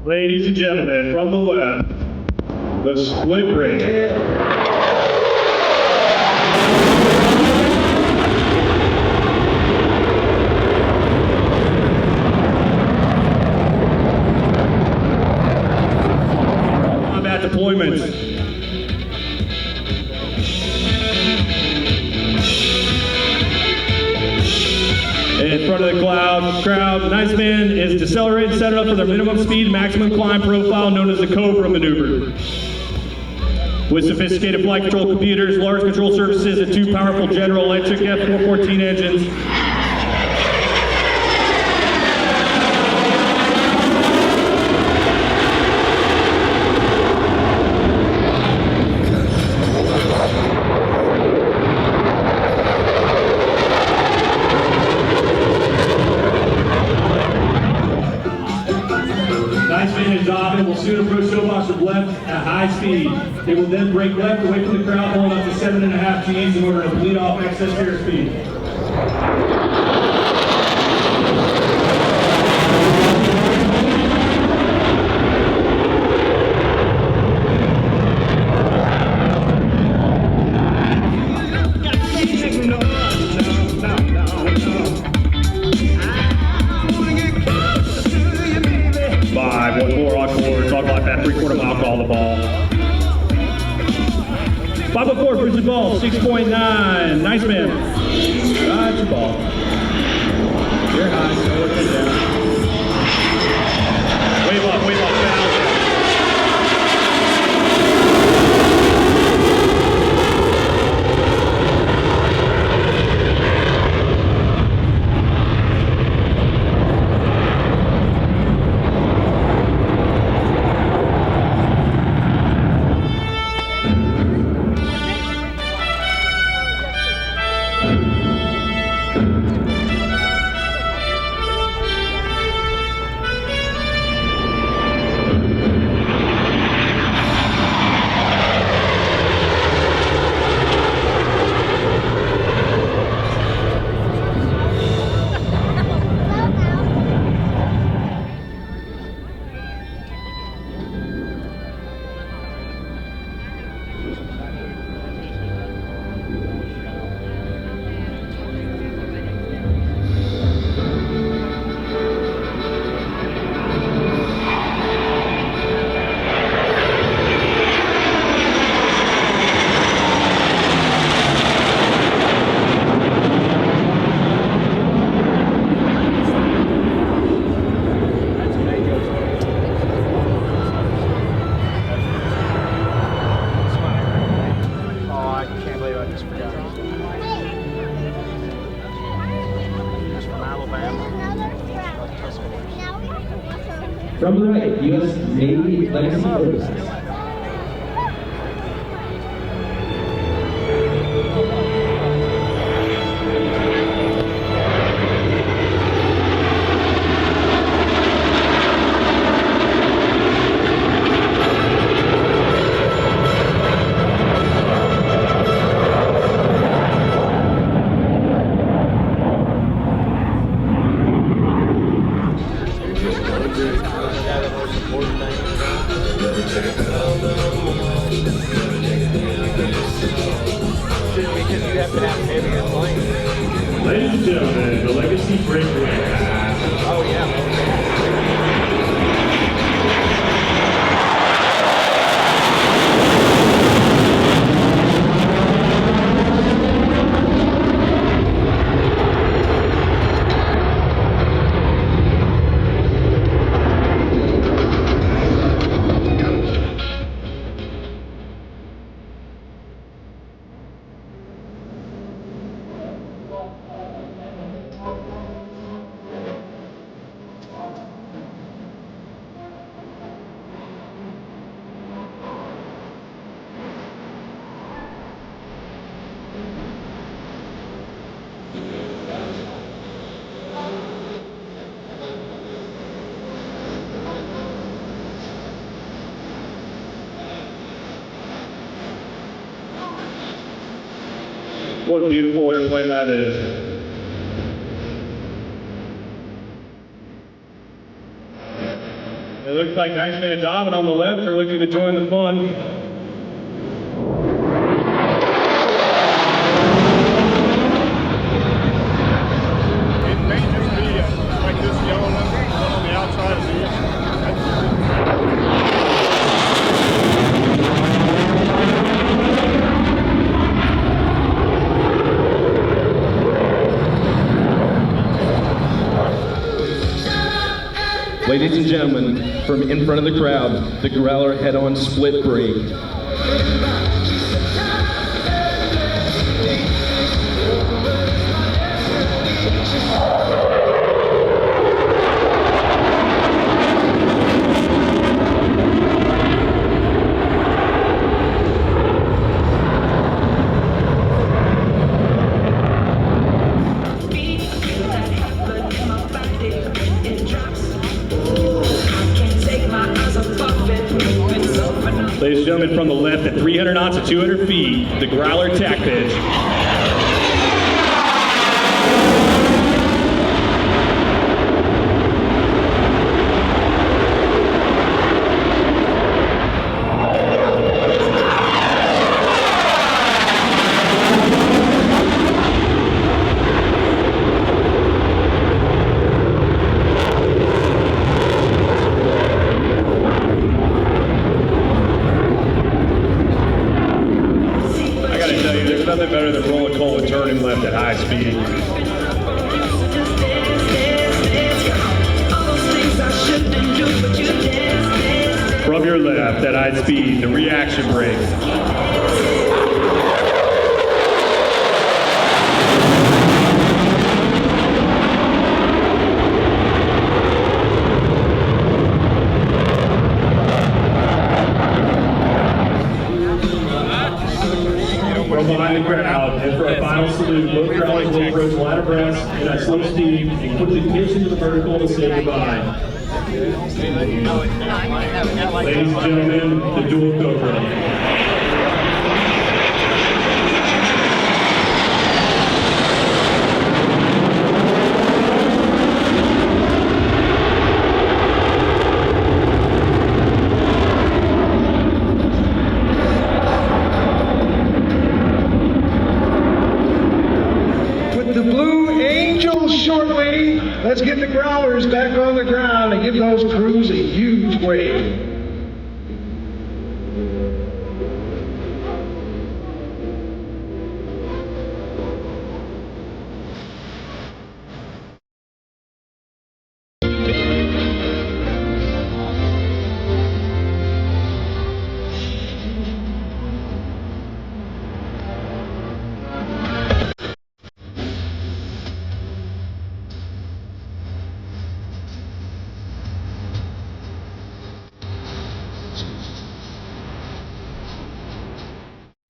Ladies and gentlemen, from the left, the split ring. Combat deployments. In front of the crowd, Nice Man is decelerating and set it up for their minimum speed, maximum climb profile known as the Cobra maneuver. With sophisticated flight control computers, large control surfaces, and two powerful General Electric F414 engines, will soon approach Showbox from left at high speed. They will then break left away from the crowd, pulling up to 7.5 Gs in order to bleed off excess airspeed. The ball. 504, push the ball, 6.9. Nice man. Right your ball. You're high, so it's down. Wave up, foul. From the right, U.S. Navy Legacy Services. Ladies and gentlemen, the Legacy Breakaway. Oh, yeah. What a beautiful airplane that is. It looks like Nice Man and Dobbin on the left are looking to join the fun. It may just be like this yellow one on the outside of these. Ladies and gentlemen, from in front of the crowd, the Growler head-on split brake. Ladies and gentlemen, from the left at 300 knots at 200 feet, the Growler tack pitch. There's nothing better than rolling coal and turning left at high speed. From your left at high speed, the reaction brake. From behind the crowd, and for our final salute, both crowds will approach line abreast and at slow speed and quickly pitch into the vertical to say goodbye. Ladies and gentlemen, the dual Cobra. The Blue Angels shortly. Let's get the Growlers back on the ground and give those crews a huge wave.